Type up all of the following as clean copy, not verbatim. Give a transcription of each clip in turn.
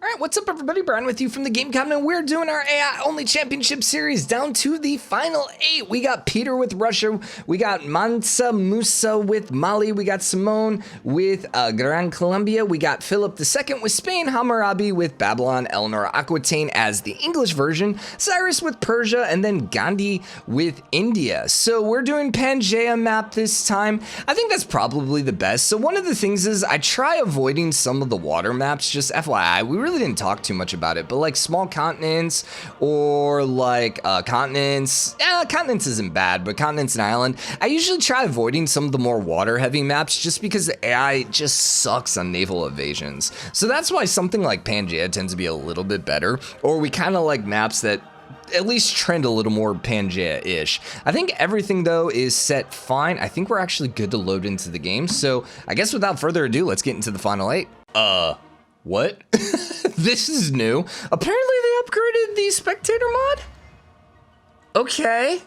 Alright, what's up everybody? Brian with you from TheGameCommon, and we're doing our AI-only championship series down to the final 8. We got Peter with Russia, we got Mansa, Musa with Mali, we got Simón with Gran Colombia, we got Philip II with Spain, Hammurabi with Babylon, Eleanor, Aquitaine as the English version, Cyrus with Persia, and then Gandhi with India. So we're doing Pangaea map this time. I think that's probably the best. So one of the things is I try avoiding some of the water maps, just FYI. We really didn't talk too much about it, but like small continents or like continents. Continents isn't bad, but continents and island. I usually try avoiding some of the more water heavy maps just because the AI just sucks on naval evasions. So that's why something like Pangaea tends to be a little bit better, or we kind of like maps that at least trend a little more Pangaea-ish. I think everything though is set fine. I think we're actually good to load into the game. So I guess without further ado, let's get into the final 8. What? This is new. Apparently they upgraded the spectator mod? Okay.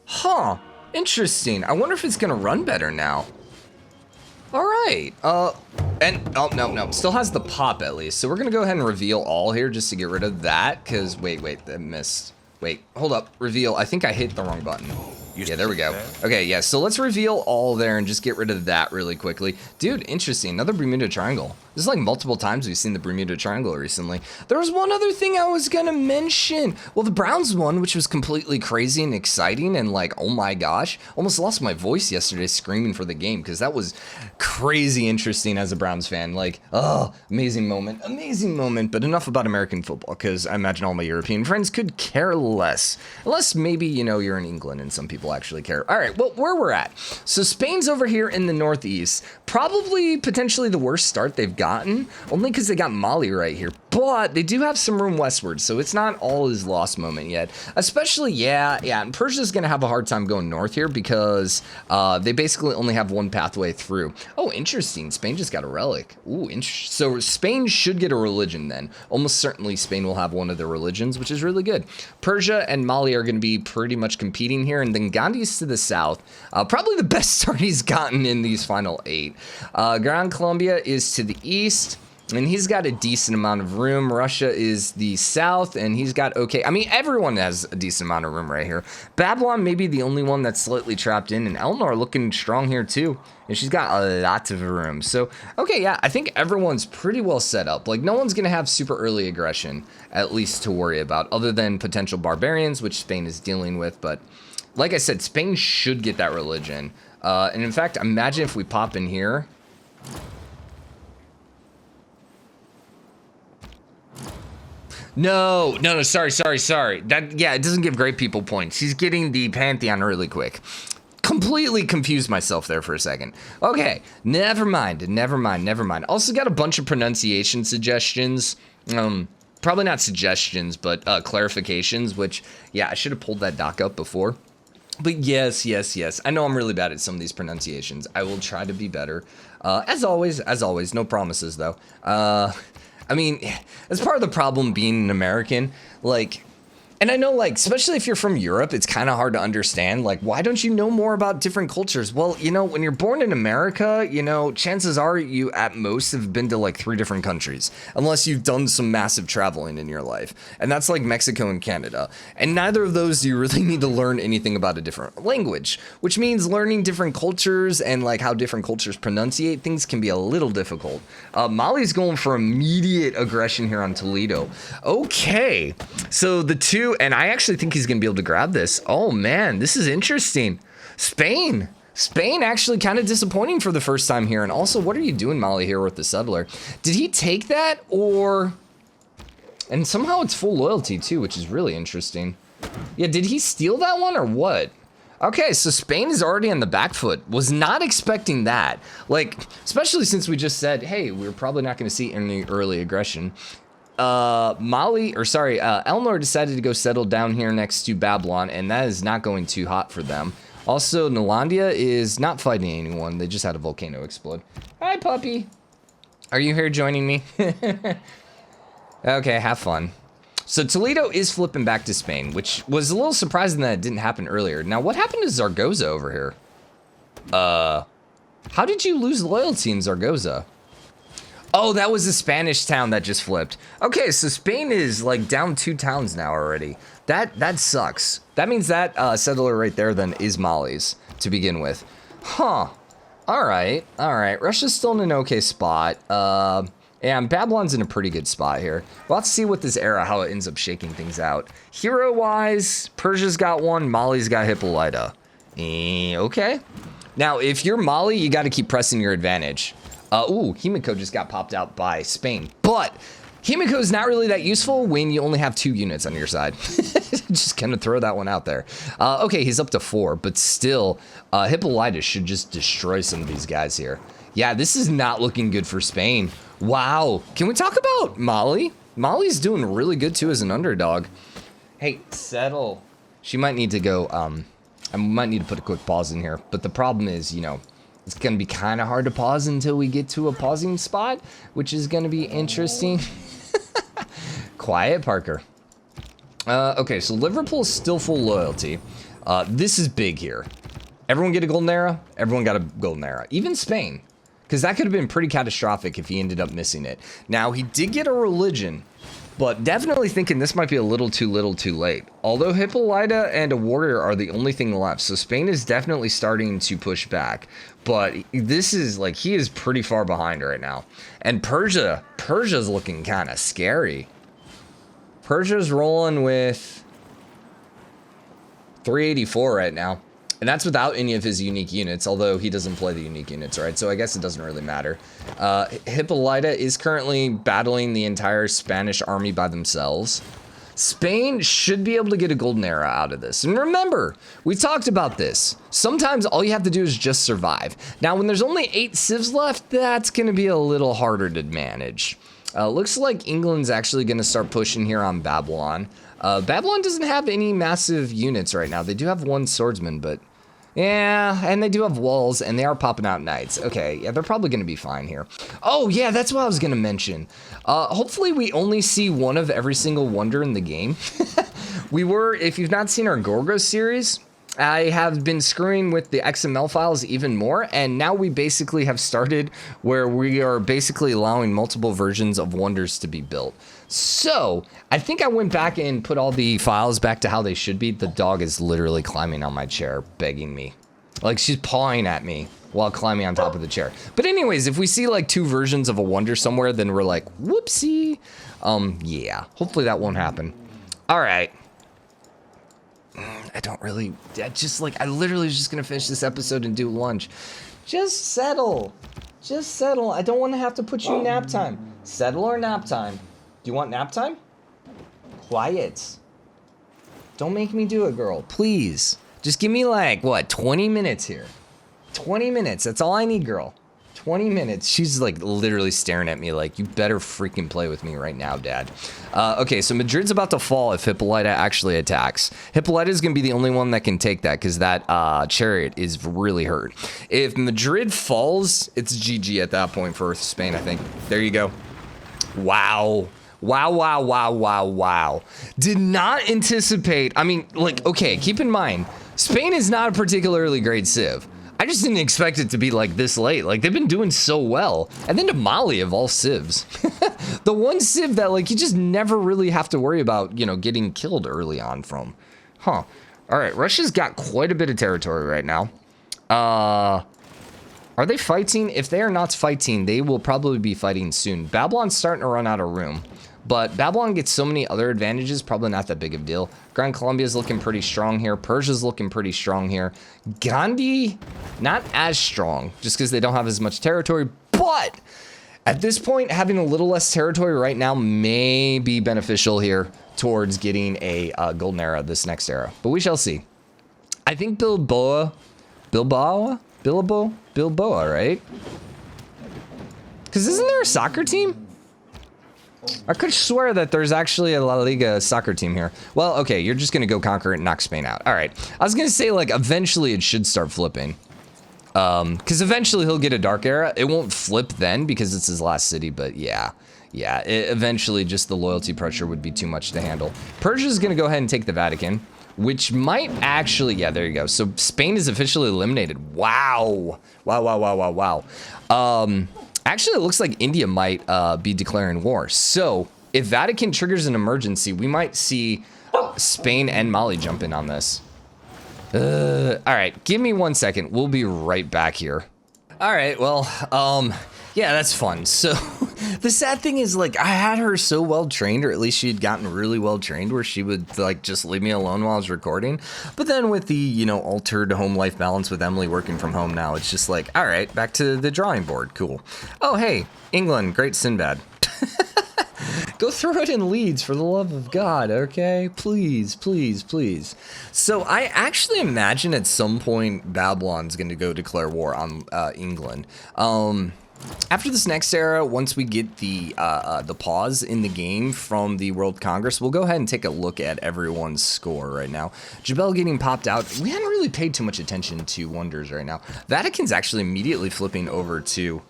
Huh. Interesting. I wonder if it's gonna run better now. All right. And oh no, still has the pop at least. So we're gonna go ahead and reveal all here just to get rid of that. Cause wait, that missed. Wait, hold up. Reveal. I think I hit the wrong button. Yeah, there we go. Okay, yeah, so let's reveal all there and just get rid of that really quickly. Dude, interesting. Another Bermuda Triangle. This is like multiple times we've seen the Bermuda Triangle recently. There was one other thing I was gonna mention. Well, the Browns one, which was completely crazy and exciting and like, oh my gosh. Almost lost my voice yesterday screaming for the game because that was crazy interesting as a Browns fan. Like, oh, amazing moment. But enough about American football because I imagine all my European friends could care less. Unless maybe, you know, you're in England and some people actually care. All right, well, where we're at. So Spain's over here in the northeast. Probably potentially the worst start they've gotten, only because they got Mali right here. But they do have some room westward, so it's not all is lost moment yet. Especially, yeah, and Persia's going to have a hard time going north here because they basically only have one pathway through. Oh, interesting. Spain just got a relic. Ooh, interesting. So Spain should get a religion then. Almost certainly Spain will have one of their religions, which is really good. Persia and Mali are going to be pretty much competing here, and then Gandhi's to the south. Probably the best start he's gotten in these final 8. Gran Colombia is to the east, and he's got a decent amount of room. Russia is the south, and he's got okay. I mean, everyone has a decent amount of room right here. Babylon may be the only one that's slightly trapped in, and Eleanor looking strong here too. And she's got a lot of room. So, okay, yeah, I think everyone's pretty well set up. Like, no one's going to have super early aggression, at least to worry about, other than potential barbarians, which Spain is dealing with. But like I said, Spain should get that religion. And in fact, imagine if we pop in here. No, sorry. That, yeah, it doesn't give great people points. He's getting the Pantheon really quick. Completely confused myself there for a second. Okay, never mind. Also got a bunch of pronunciation suggestions. Probably not suggestions, but clarifications, which, yeah, I should have pulled that doc up before. But yes. I know I'm really bad at some of these pronunciations. I will try to be better. As always, no promises though. I mean, that's part of the problem being an American, like, and I know, like, especially if you're from Europe, it's kind of hard to understand, like, why don't you know more about different cultures? Well, you know, when you're born in America, you know, chances are you at most have been to like 3 different countries, unless you've done some massive traveling in your life. And that's like Mexico and Canada. And neither of those do you really need to learn anything about a different language, which means learning different cultures and like how different cultures pronunciate things can be a little difficult. Mali's going for immediate aggression here on Toledo. Okay, so the two, and I actually think he's going to be able to grab this. Oh, man, this is interesting. Spain actually kind of disappointing for the first time here. And also, what are you doing, Mali, here with the settler? Did he take that or... And somehow it's full loyalty, too, which is really interesting. Yeah, did he steal that one or what? Okay, so Spain is already on the back foot. Was not expecting that. Like, especially since we just said, hey, we're probably not going to see any early aggression. Eleanor decided to go settle down here next to Babylon, and that is not going too hot for them. Also, Nalandia is not fighting anyone. They just had a volcano explode. Hi, puppy. Are you here joining me? Okay, have fun. So Toledo is flipping back to Spain, which was a little surprising that it didn't happen earlier. Now, what happened to Zaragoza over here? How did you lose loyalty in Zaragoza? Oh, that was a Spanish town that just flipped. Okay, so Spain is like down 2 towns now already. That sucks. That means that settler right there then is Mali's to begin with. Huh. All right. Russia's still in an okay spot. And Babylon's in a pretty good spot here. Well, let's see what this era, how it ends up shaking things out. Hero-wise, Persia's got 1, Mali's got Hippolyta. Okay. Now, if you're Mali, you got to keep pressing your advantage. Ooh, Himiko just got popped out by Spain. But Himiko is not really that useful when you only have 2 units on your side. Just gonna throw that one out there. Okay, he's up to 4, but still, Hippolyta should just destroy some of these guys here. Yeah, this is not looking good for Spain. Wow. Can we talk about Mali? Mali's doing really good too as an underdog. Hey, settle. She might need to go, I might need to put a quick pause in here, but the problem is, you know, it's going to be kind of hard to pause until we get to a pausing spot, which is going to be interesting. Quiet, Parker. Okay, so Liverpool's still full loyalty. This is big here. Everyone get a golden era? Everyone got a golden era. Even Spain, because that could have been pretty catastrophic if he ended up missing it. Now, he did get a religion, but definitely thinking this might be a little too late. Although Hippolyta and a warrior are the only thing left, so Spain is definitely starting to push back. But this is like, he is pretty far behind right now. And Persia's looking kind of scary. Persia's rolling with 384 right now. And that's without any of his unique units, although he doesn't play the unique units, right? So I guess it doesn't really matter. Hippolyta is currently battling the entire Spanish army by themselves. Spain should be able to get a golden era out of this. And remember, we talked about this. Sometimes all you have to do is just survive. Now, when there's only 8 civs left, that's going to be a little harder to manage. Looks like England's actually going to start pushing here on Babylon. Babylon doesn't have any massive units right now. They do have 1 swordsman, but yeah, and they do have walls, and they are popping out knights. Okay, yeah, they're probably going to be fine here. Oh, yeah, that's what I was going to mention. Hopefully we only see 1 of every single wonder in the game. If you've not seen our Gorgo series, I have been screwing with the XML files even more, and now we basically have started where we are basically allowing multiple versions of wonders to be built. So, I think I went back and put all the files back to how they should be. The dog is literally climbing on my chair, begging me. Like, she's pawing at me while climbing on top of the chair. But anyways, if we see like 2 versions of a wonder somewhere, then we're like, whoopsie. Yeah, hopefully that won't happen. All right. I literally was just gonna finish this episode and do lunch. Just settle. I don't want to have to put you in nap time. Settle or nap time? Do you want nap time? Quiet. Don't make me do it, girl. Please. Just give me like, 20 minutes here. 20 minutes. That's all I need, girl. 20 minutes. She's like literally staring at me like, you better freaking play with me right now, Dad. Okay, so Madrid's about to fall if Hippolyta actually attacks. Hippolyta is going to be the only one that can take that because that chariot is really hurt. If Madrid falls, it's GG at that point for Spain, I think. There you go. Wow. Wow. Did not anticipate. I mean, like, okay, keep in mind, Spain is not a particularly great civ. I just didn't expect it to be like this late. Like, they've been doing so well. And then to Mali of all civs. The one civ that, like, you just never really have to worry about, you know, getting killed early on from. Huh. All right, Russia's got quite a bit of territory right now. Are they fighting? If they are not fighting, they will probably be fighting soon. Babylon's starting to run out of room. But Babylon gets so many other advantages, probably not that big of a deal. Gran Colombia's looking pretty strong here. Persia's looking pretty strong here. Gandhi, not as strong, just because they don't have as much territory. But at this point, having a little less territory right now may be beneficial here towards getting a golden era this next era. But we shall see. I think Bilboa, right? Because isn't there a soccer team? I could swear that there's actually a La Liga soccer team here. Well, okay, you're just going to go conquer it and knock Spain out. All right. I was going to say, like, eventually it should start flipping. Because eventually he'll get a dark era. It won't flip then because it's his last city, but yeah. Yeah, eventually just the loyalty pressure would be too much to handle. Persia's going to go ahead and take the Vatican, which might actually, yeah, there you go. So Spain is officially eliminated. Wow. Actually, it looks like India might be declaring war. So if Vatican triggers an emergency, we might see Spain and Mali jump in on this. All right, give me 1 second. We'll be right back here. All right, well, yeah, that's fun. So the sad thing is, like, I had her so well trained, or at least she had gotten really well trained, where she would like just leave me alone while I was recording. But then with the, you know, altered home life balance with Emily working from home now, it's just like, all right, back to the drawing board. Cool. Oh, hey, England, great Sinbad. Go throw it in Leeds, for the love of God, okay? Please, please, please. So I actually imagine at some point Babylon's going to go declare war on England. After this next era, once we get the pause in the game from the World Congress, we'll go ahead and take a look at everyone's score right now. Jabel getting popped out. We hadn't really paid too much attention to wonders right now. Vatican's actually immediately flipping over to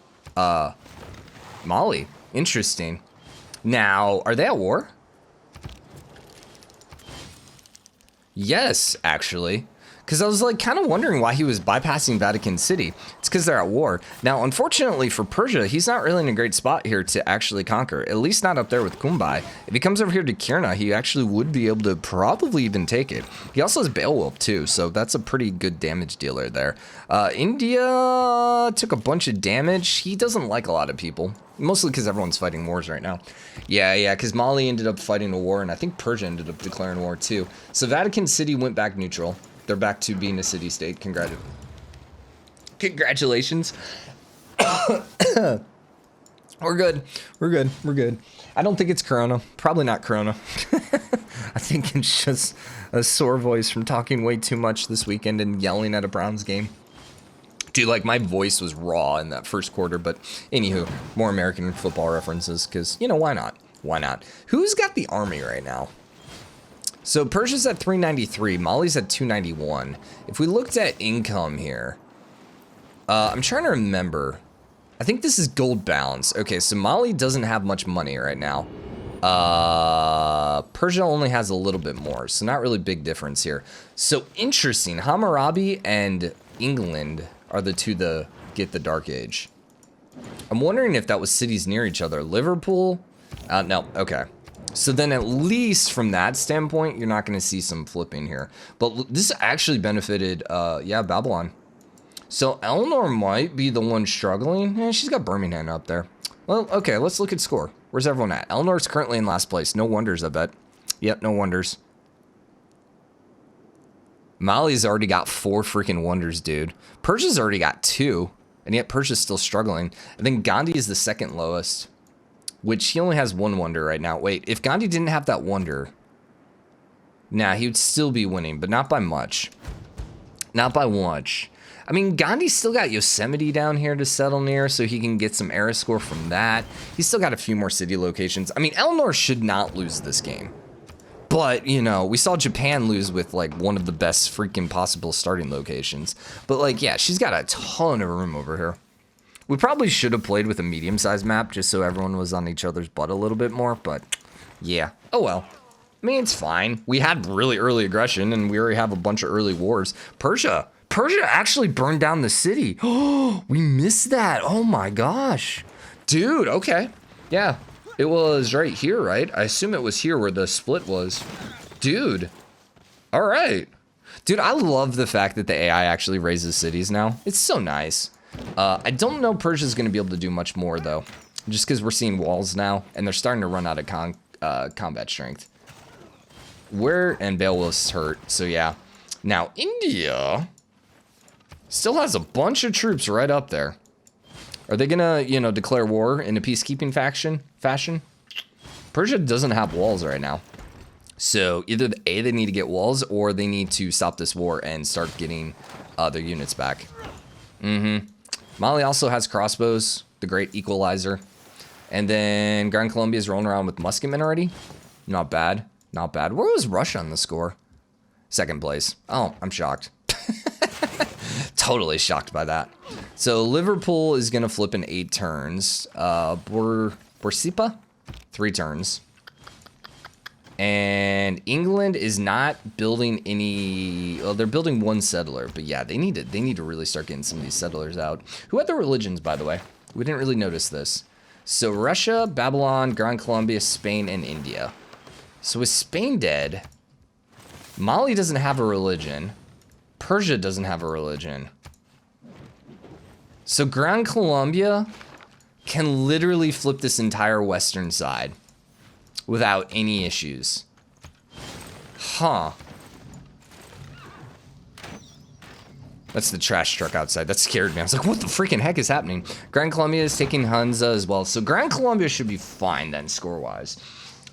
Mali. Interesting. Now, are they at war? Yes, actually. Because I was like kind of wondering why he was bypassing Vatican City. It's because they're at war. Now, unfortunately for Persia, he's not really in a great spot here to actually conquer. At least not up there with Kumbai. If he comes over here to Kirna, he actually would be able to probably even take it. He also has Beowulf too, so that's a pretty good damage dealer there. India took a bunch of damage. He doesn't like a lot of people. Mostly because everyone's fighting wars right now. Yeah, because Mali ended up fighting a war, and I think Persia ended up declaring war too. So Vatican City went back neutral. They're back to being a city-state. Congratulations. We're good. I don't think it's Corona. Probably not Corona. I think it's just a sore voice from talking way too much this weekend and yelling at a Browns game. Dude, like, my voice was raw in that first quarter, but anywho, more American football references, because, you know, why not? Why not? Who's got the army right now? So Persia's at 393, Mali's at 291. If we looked at income here, I'm trying to remember. I think this is gold balance. Okay, so Mali doesn't have much money right now. Persia only has a little bit more, so not really big difference here. So interesting, Hammurabi and England are the two to get the Dark Age. I'm wondering if that was cities near each other. Liverpool? No, okay. So then at least from that standpoint, you're not going to see some flipping here. But this actually benefited, yeah, Babylon. So Eleanor might be the one struggling. She's got Birmingham up there. Well, okay, let's look at score. Where's everyone at? Eleanor's currently in last place. No wonders, I bet. Yep, no wonders. Mali's already got 4 freaking wonders, dude. Persia's already got 2, and yet Persia's still struggling. I think Gandhi is the second lowest, which he only has 1 wonder right now. Wait, if Gandhi didn't have that wonder, nah, he would still be winning, but not by much. Not by much. I mean, Gandhi's still got Yosemite down here to settle near, so he can get some era score from that. He's still got a few more city locations. I mean, Eleanor should not lose this game. But, you know, we saw Japan lose with, like, one of the best freaking possible starting locations. But, like, yeah, she's got a ton of room over here. We probably should have played with a medium-sized map just so everyone was on each other's butt a little bit more, but, yeah. Oh, well. I mean, it's fine. We had really early aggression, and we already have a bunch of early wars. Persia actually burned down the city. Oh, we missed that. Oh, my gosh. Dude, okay. Yeah. It was right here, right? I assume it was here where the split was. Dude. All right. Dude, I love the fact that the AI actually raises cities now. It's so nice. I don't know Persia's going to be able to do much more, though. Just because we're seeing walls now, and they're starting to run out of combat strength. And Beowulf's hurt, so yeah. Now, India still has a bunch of troops right up there. Are they gonna, you know, declare war in a peacekeeping fashion? Persia doesn't have walls right now. So either they need to get walls, or they need to stop this war and start getting their units back. Mali also has crossbows, the great equalizer. And then Gran Colombia's rolling around with musketmen already. Not bad. Not bad. Where was Russia on the score? Second place. Oh, I'm shocked. Totally shocked by that. So Liverpool is going to flip in 8 turns. Boursipa, 3 turns. And England is not building any. Well, they're building 1 settler, but yeah, they need to really start getting some of these settlers out. Who had the religions, by the way? We didn't really notice this. So Russia, Babylon, Gran Colombia, Spain, and India. So with Spain dead, Mali doesn't have a religion. Persia doesn't have a religion. So Gran Colombia can literally flip this entire western side without any issues. Huh. That's the trash truck outside. That scared me. I was like, what the freaking heck is happening? Gran Colombia is taking Hunza as well. So Gran Colombia should be fine then, score-wise.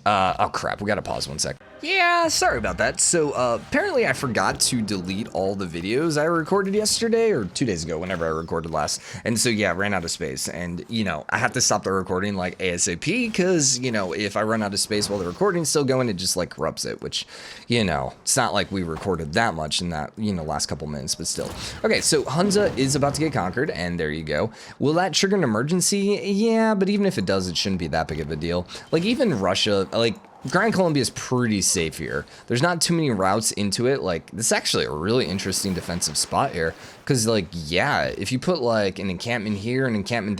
Oh, crap. We got to pause 1 sec. Yeah, sorry about that. So apparently I forgot to delete all the videos I recorded yesterday or 2 days ago, whenever I recorded last. And so, yeah, ran out of space. And, you know, I have to stop the recording like ASAP because, you know, if I run out of space while the recording's still going, it just like corrupts it, which, you know, it's not like we recorded that much in that, you know, last couple minutes, but still. Okay, so Hunza is about to get conquered, and there you go. Will that trigger an emergency? Yeah, but even if it does, it shouldn't be that big of a deal. Like, even Russia, like, Gran Colombia is pretty safe here. There's not too many routes into it. Like, this is actually a really interesting defensive spot here. Because, like, yeah, if you put, like, an encampment here, an encampment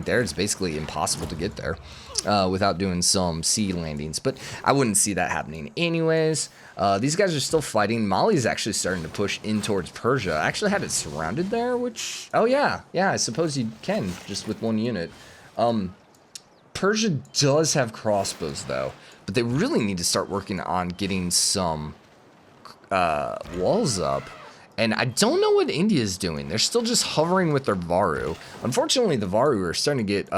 there, it's basically impossible to get there without doing some sea landings. But I wouldn't see that happening anyways. These guys are still fighting. Mali's actually starting to push in towards Persia. I actually had it surrounded there, which... Oh, yeah. Yeah, I suppose you can, just with one unit. Persia does have crossbows, though. But they really need to start working on getting some walls up. And I don't know what India's doing. They're still just hovering with their Varu. Unfortunately, the Varu are starting to get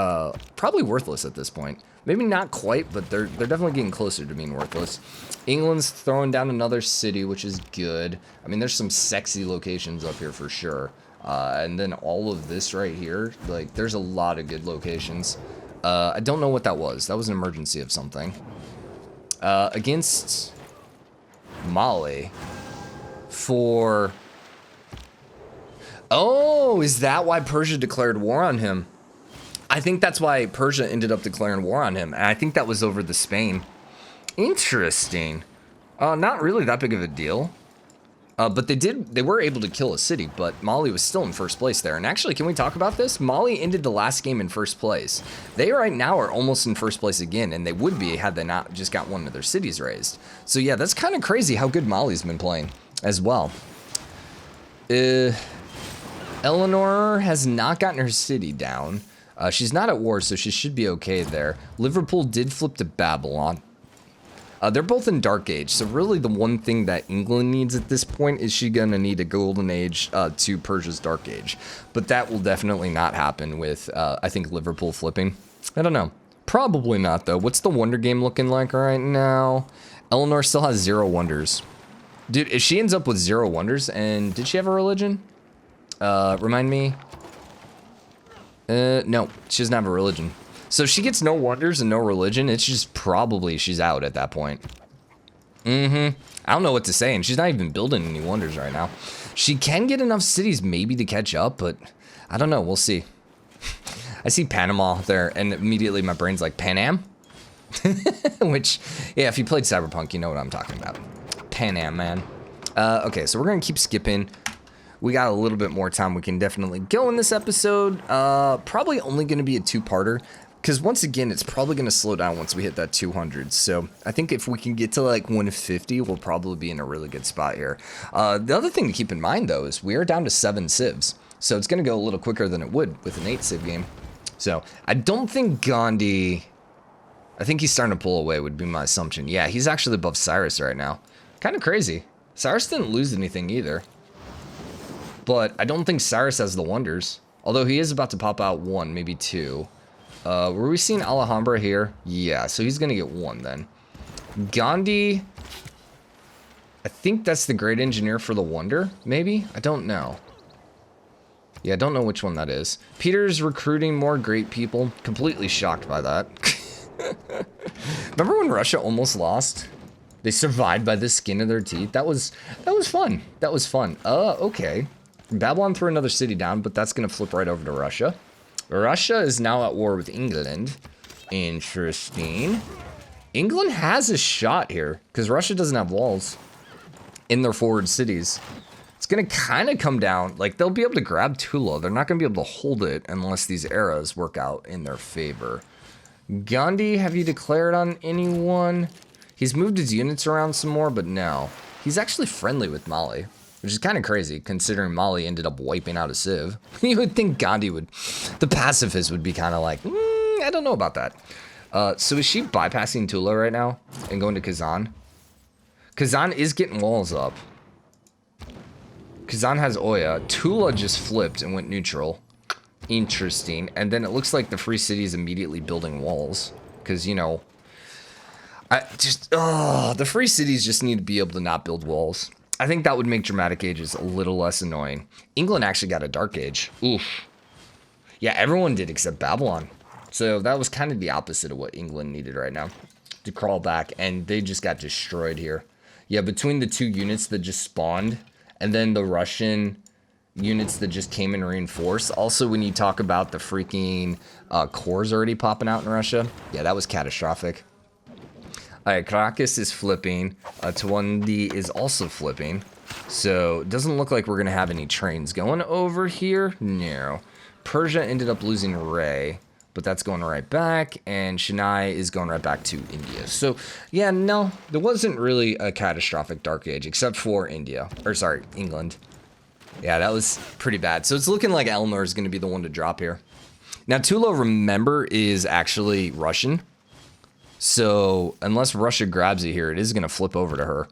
probably worthless at this point. Maybe not quite, but they're definitely getting closer to being worthless. England's throwing down another city, which is good. I mean, there's some sexy locations up here for sure. And then all of this right here, like, there's a lot of good locations. I don't know what that was. That was an emergency of something. Against Mali for... Oh, is that why Persia declared war on him? I think that's why Persia ended up declaring war on him. And I think that was over the Spain. Interesting. Not really that big of a deal. But they were able to kill a city, but Mali was still in first place there. And actually, can we talk about this? Mali ended the last game in first place. They right now are almost in first place again, and they would be had they not just got one of their cities raised. So yeah, that's kind of crazy how good Mali's been playing as well. Eleanor has not gotten her city down. She's not at war, so she should be okay there. Liverpool did flip to Babylon. They're both in Dark Age, so really the one thing that England needs at this point is she gonna need a Golden Age to Persia's Dark Age. But that will definitely not happen with, I think, Liverpool flipping. I don't know. Probably not, though. What's the Wonder Game looking like right now? Eleanor still has 0 wonders. Dude, if she ends up with 0 wonders, and did she have a religion? Remind me? No, she doesn't have a religion. So if she gets no wonders and no religion, it's just probably she's out at that point. I don't know what to say, and she's not even building any wonders right now. She can get enough cities maybe to catch up, but I don't know. We'll see. I see Panama there, and immediately my brain's like, Pan Am? Which, yeah, if you played Cyberpunk, you know what I'm talking about. Pan Am, man. Okay, so we're going to keep skipping. We got a little bit more time. We can definitely go in this episode. Probably only going to be a 2-parter. Because once again, it's probably going to slow down once we hit that 200. So I think if we can get to like 150, we'll probably be in a really good spot here. The other thing to keep in mind, though, is we are down to 7 civs. So it's going to go a little quicker than it would with an 8 civ game. So I don't think Gandhi... I think he's starting to pull away would be my assumption. Yeah, he's actually above Cyrus right now. Kind of crazy. Cyrus didn't lose anything either. But I don't think Cyrus has the wonders. Although he is about to pop out 1, maybe 2. Were we seeing Alhambra here? Yeah, so he's going to get 1 then. Gandhi, I think that's the great engineer for the wonder, maybe? I don't know. Yeah, I don't know which one that is. Peter's recruiting more great people. Completely shocked by that. Remember when Russia almost lost? They survived by the skin of their teeth. That was fun. That was fun. Okay. Babylon threw another city down, but that's going to flip right over to Russia. Russia is now at war with England. Interesting. England has a shot here, because Russia doesn't have walls in their forward cities. It's going to kind of come down. Like, they'll be able to grab Tula. They're not going to be able to hold it unless these eras work out in their favor. Gandhi, have you declared on anyone? He's moved his units around some more, but no. He's actually friendly with Mali, which is kind of crazy considering Mali ended up wiping out a civ. You would think Gandhi would, the pacifist would be kind of like, I don't know about that. So is she bypassing Tula right now and going to Kazan? Kazan is getting walls up. Kazan has Oya. Tula just flipped and went neutral. Interesting. And then it looks like the Free City is immediately building walls. Because, you know, the Free Cities just need to be able to not build walls. I think that would make Dramatic Ages a little less annoying. England actually got a Dark Age. Oof. Yeah, everyone did except Babylon. So that was kind of the opposite of what England needed right now. To crawl back, and they just got destroyed here. Yeah, between the two units that just spawned, and then the Russian units that just came and reinforced. Also, when you talk about the freaking cores already popping out in Russia, yeah, that was catastrophic. All right, Caracas is flipping. Tawandi is also flipping. So it doesn't look like we're going to have any trains going over here. No. Persia ended up losing Ray, but that's going right back. And Chennai is going right back to India. So, yeah, no, there wasn't really a catastrophic Dark Age, except for England. Yeah, that was pretty bad. So it's looking like Eleanor is going to be the one to drop here. Now, Tula, remember, is actually Russian. So unless Russia grabs it here, it is going to flip over to her.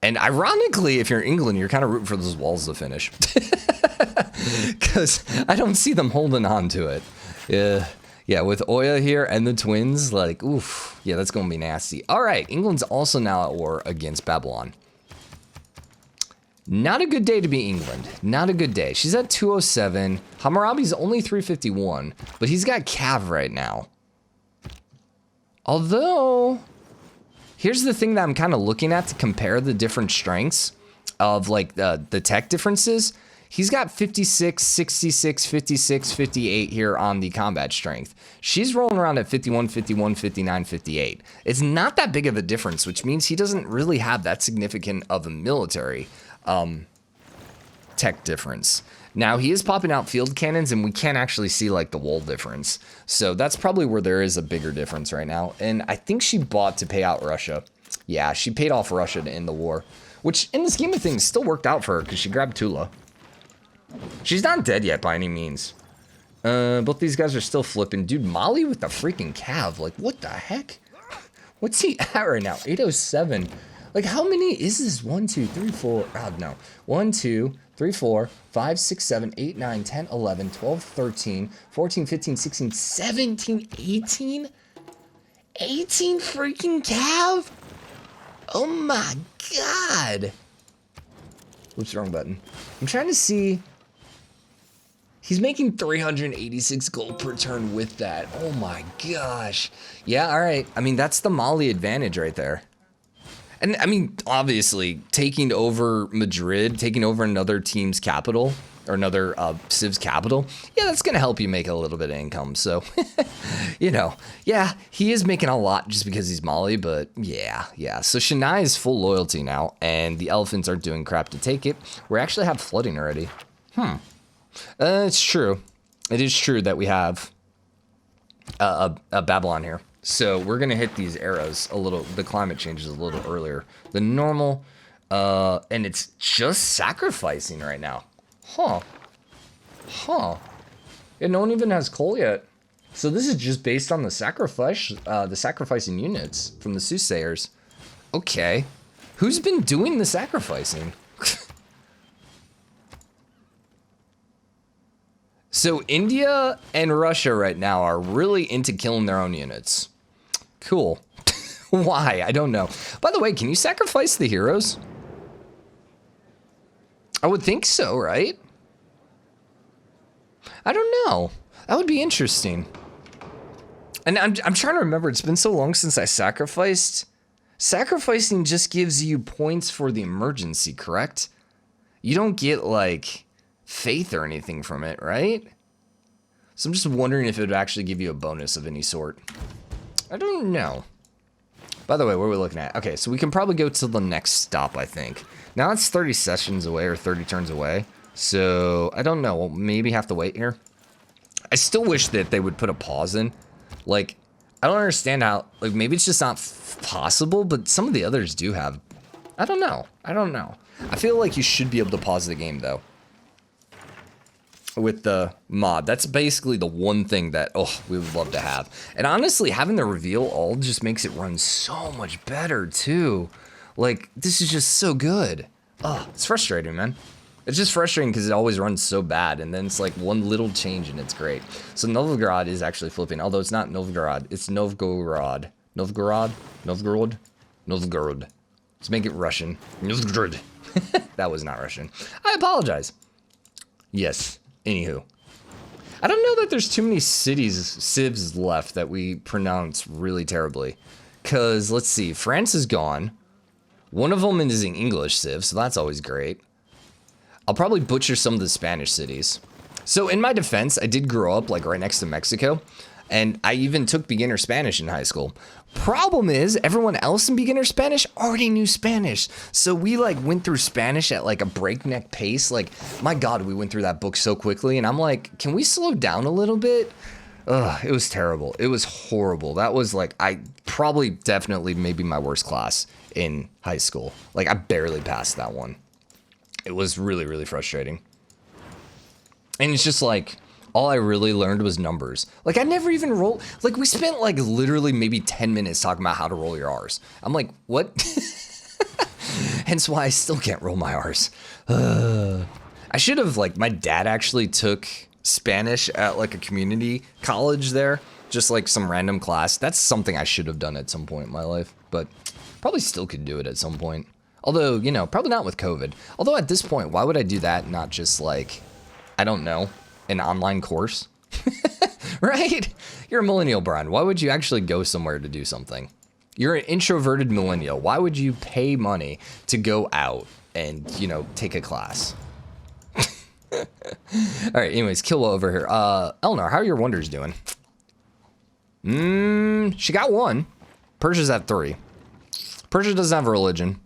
And ironically, if you're England, you're kind of rooting for those walls to finish. Because I don't see them holding on to it. Yeah, with Oya here and the twins, like, oof. Yeah, that's going to be nasty. All right, England's also now at war against Babylon. Not a good day to be England. Not a good day. She's at 207. Hammurabi's only 351, but he's got Cav right now. Although, here's the thing that I'm kind of looking at to compare the different strengths of like the tech differences. He's got 56, 66, 56, 58 here on the combat strength. She's rolling around at 51, 51, 59, 58. It's not that big of a difference, which means he doesn't really have that significant of a military tech difference. Now, he is popping out field cannons, and we can't actually see, like, the wall difference. So that's probably where there is a bigger difference right now. And I think she bought to pay out Russia. Yeah, she paid off Russia to end the war. Which, in the scheme of things, still worked out for her, because she grabbed Tula. She's not dead yet, by any means. Both these guys are still flipping. Dude, Mali with the freaking Cav. Like, what the heck? What's he at right now? 807. Like, how many is this? 1, 2, 3, 4. Oh, no. 1, 2, 3, 4, 5, 6, 7, 8, 9, 10, 11, 12, 13, 14, 15, 16, 17, 18? 18 freaking Cav? Oh my god. Whoops, wrong button. I'm trying to see. He's making 386 gold per turn with that. Oh my gosh. Yeah, all right. I mean, that's the Mali advantage right there. And I mean, obviously, taking over Madrid, taking over another team's capital, or another civ's capital, yeah, that's going to help you make a little bit of income. So, you know, yeah, he is making a lot just because he's Mali, but yeah. So Chennai is full loyalty now, and the elephants are doing crap to take it. We actually have flooding already. It's true. It is true that we have a Babylon here. So we're going to hit these arrows a little, the climate changes a little earlier than normal. And it's just sacrificing right now. Huh. Yeah, no one even has coal yet. So this is just based on the sacrificing units from the soothsayers. Okay. Who's been doing the sacrificing? So India and Russia right now are really into killing their own units. Cool. Why? I don't know. By the way, can you sacrifice the heroes? I would think so, right? I don't know. That would be interesting. And I'm trying to remember. It's been so long since I sacrificed. Sacrificing just gives you points for the emergency, correct? You don't get, like, faith or anything from it, right? So I'm just wondering if it would actually give you a bonus of any sort. I don't know. By the way, what are we looking at? Okay, so we can probably go to the next stop, I think. Now it's 30 sessions away or 30 turns away. So, I don't know. We'll maybe have to wait here. I still wish that they would put a pause in. Like, I don't understand how, like, maybe it's just not possible, but some of the others do have. I don't know. I don't know. I feel like you should be able to pause the game, though. With the mod. That's basically the one thing that, oh, we would love to have. And honestly, having the reveal all just makes it run so much better, too. Like, this is just so good. Oh, it's frustrating, man. It's just frustrating because it always runs so bad, and then it's like one little change and it's great. So Novgorod is actually flipping, although it's not Novgorod, it's Novgorod. Novgorod? Novgorod? Novgorod. Let's make it Russian. Novgorod. That was not Russian. I apologize. Yes. Anywho. I don't know that there's too many civs left that we pronounce really terribly. Because, let's see, France is gone. One of them is in English civ, so that's always great. I'll probably butcher some of the Spanish cities. So in my defense, I did grow up like right next to Mexico, and I even took beginner Spanish in high school. Problem is, everyone else in beginner Spanish already knew Spanish. So we like went through Spanish at like a breakneck pace. Like, my God, we went through that book so quickly, and I'm like, can we slow down a little bit? Ugh, it was terrible. It was horrible. That was like, I probably definitely maybe my worst class in high school. Like, I barely passed that one. It was really, really frustrating. And it's just like, all I really learned was numbers. Like, I never even rolled. Like, we spent like literally maybe 10 minutes talking about how to roll your R's. I'm like, what? Hence why I still can't roll my R's. I should have, like, my dad actually took Spanish at like a community college there. Just like some random class. That's something I should have done at some point in my life. But probably still could do it at some point. Although, you know, probably not with COVID. Although at this point, why would I do that? Not just like, I don't know, an online course, right? You're a millennial, Brian. Why would you actually go somewhere to do something? You're an introverted millennial. Why would you pay money to go out and, you know, take a class? All right, anyways, kill over here. Eleanor, how are your wonders doing? She got 1. Persia's at 3. Persia doesn't have a religion.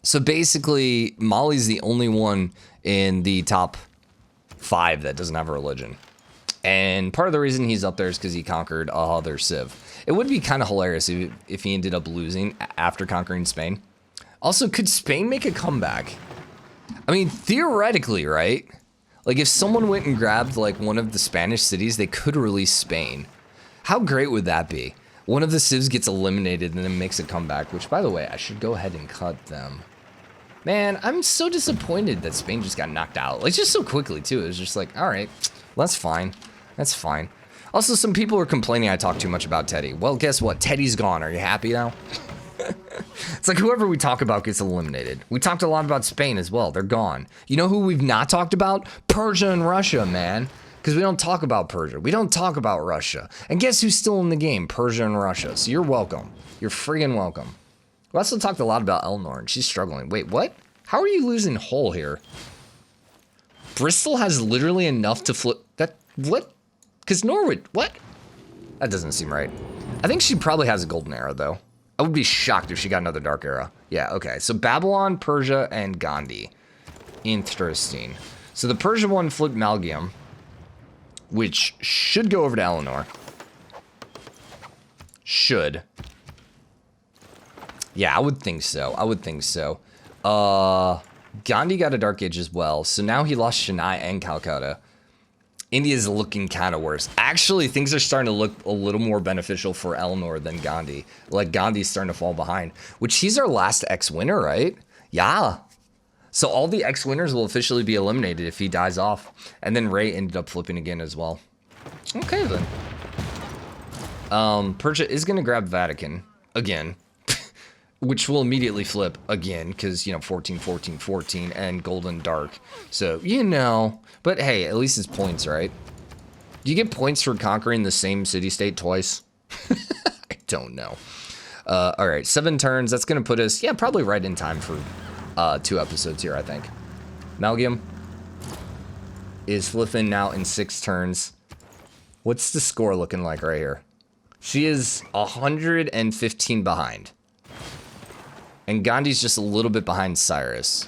So basically, Mali's the only one in the top 5 that doesn't have a religion. And part of the reason he's up there is because he conquered other civ. It would be kind of hilarious if he ended up losing after conquering Spain. Also, could Spain make a comeback? I mean, theoretically, right? Like, if someone went and grabbed, like, one of the Spanish cities, they could release Spain. How great would that be? One of the civs gets eliminated and then makes a comeback, which, by the way, I should go ahead and cut them. Man, I'm so disappointed that Spain just got knocked out. Like, just so quickly, too. It was just like, all right, well, that's fine. That's fine. Also, some people are complaining I talk too much about Teddy. Well, guess what? Teddy's gone. Are you happy now? It's like whoever we talk about gets eliminated. We talked a lot about Spain as well. They're gone. You know who we've not talked about? Persia and Russia, man. Because we don't talk about Persia. We don't talk about Russia. And guess who's still in the game? Persia and Russia. So you're welcome. You're friggin' welcome. We also talked a lot about Eleanor, and she's struggling. Wait, what? How are you losing Hull here? Bristol has literally enough to flip that. What? Because Norwood, what? That doesn't seem right. I think she probably has a golden era, though. I would be shocked if she got another dark era. Yeah, okay. So Babylon, Persia, and Gandhi. Interesting. So the Persia one flipped Malgium, which should go over to Eleanor. Should. Yeah, I would think so. I would think so. Gandhi got a Dark Age as well. So now he lost Chennai and Calcutta. India's looking kind of worse. Actually, things are starting to look a little more beneficial for Eleanor than Gandhi. Like, Gandhi's starting to fall behind. Which, he's our last ex-winner, right? Yeah. So all the ex-winners will officially be eliminated if he dies off. And then Ray ended up flipping again as well. Okay, then. Persia is going to grab Vatican again. Which will immediately flip again, because, you know, 14, 14, 14, and golden dark. So, you know. But hey, at least it's points, right? Do you get points for conquering the same city-state twice? I don't know. All right, 7 turns. That's going to put us, yeah, probably right in time for 2 episodes here, I think. Malgium is flipping now in 6 turns. What's the score looking like right here? She is 115 behind. And Gandhi's just a little bit behind Cyrus.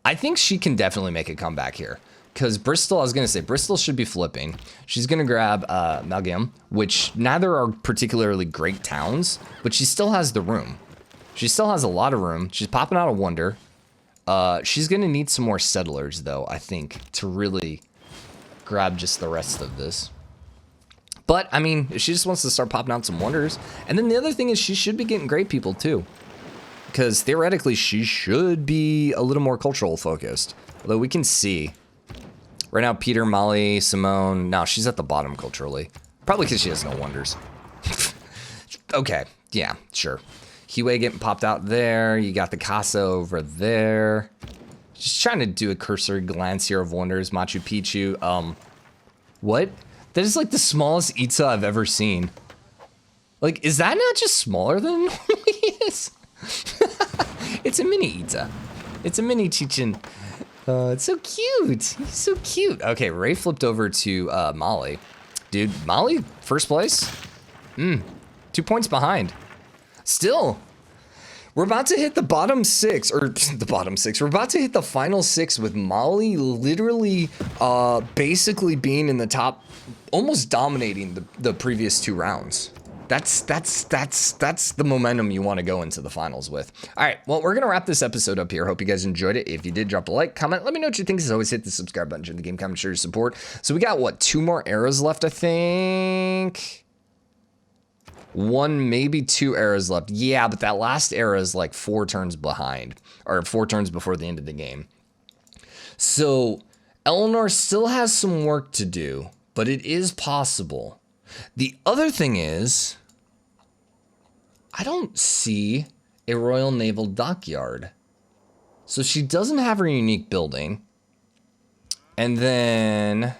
I think she can definitely make a comeback here. Because Bristol, I was going to say, Bristol should be flipping. She's going to grab Malian, which neither are particularly great towns, but she still has the room. She still has a lot of room. She's popping out a wonder. She's going to need some more settlers, though, I think, to really grab just the rest of this. But, I mean, she just wants to start popping out some wonders. And then the other thing is she should be getting great people, too. Because, theoretically, she should be a little more cultural focused. Although we can see. Right now, Peter, Mali, Simón. No, she's at the bottom culturally. Probably because she has no wonders. Okay, yeah, sure. Hiwe getting popped out there. You got the Casa over there. Just trying to do a cursory glance here of wonders. Machu Picchu. What? That is like the smallest Itza I've ever seen. Like, is that not just smaller than it normally is? It's a mini Itza. It's a mini Chichen. It's so cute. He's so cute. Okay, Ray flipped over to Mali. Dude, Mali, first place. 2 points behind. Still, we're about to hit the bottom 6, or the bottom 6. We're about to hit the final 6 with Mali literally basically being in the top, almost dominating the previous 2 rounds. That's the momentum you want to go into the finals with. All right, well, we're going to wrap this episode up here. Hope you guys enjoyed it. If you did, drop a like, comment. Let me know what you think. As always, hit the subscribe button, join the game, comment, share your support. So we got, what, 2 more eras left, I think? 1, maybe 2 eras left. Yeah, but that last era is like 4 turns behind, or 4 turns before the end of the game. So Eleanor still has some work to do, but it is possible. The other thing is, I don't see a Royal Naval Dockyard. So she doesn't have her unique building. And then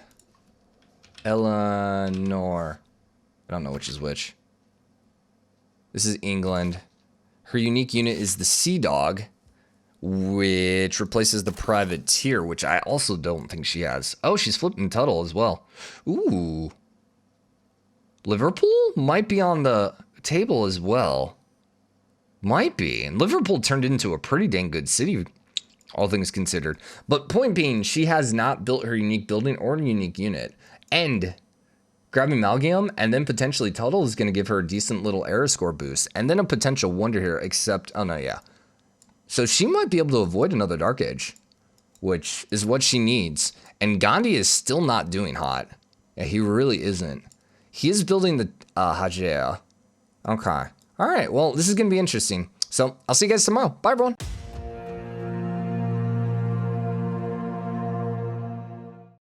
Eleanor. I don't know which is which. This is England. Her unique unit is the Sea Dog, which replaces the Privateer, which I also don't think she has. Oh, she's flipping Tuttle as well. Ooh. Liverpool might be on the table as well. Might be. And Liverpool turned into a pretty dang good city, all things considered. But point being, she has not built her unique building or unique unit. And grabbing Malgium and then potentially Tuttle is going to give her a decent little era score boost. And then a potential wonder here, except, oh no, yeah. So she might be able to avoid another Dark Age, which is what she needs. And Gandhi is still not doing hot. Yeah, he really isn't. He is building the Hajea. Okay. All right. Well, this is going to be interesting. So I'll see you guys tomorrow. Bye, everyone.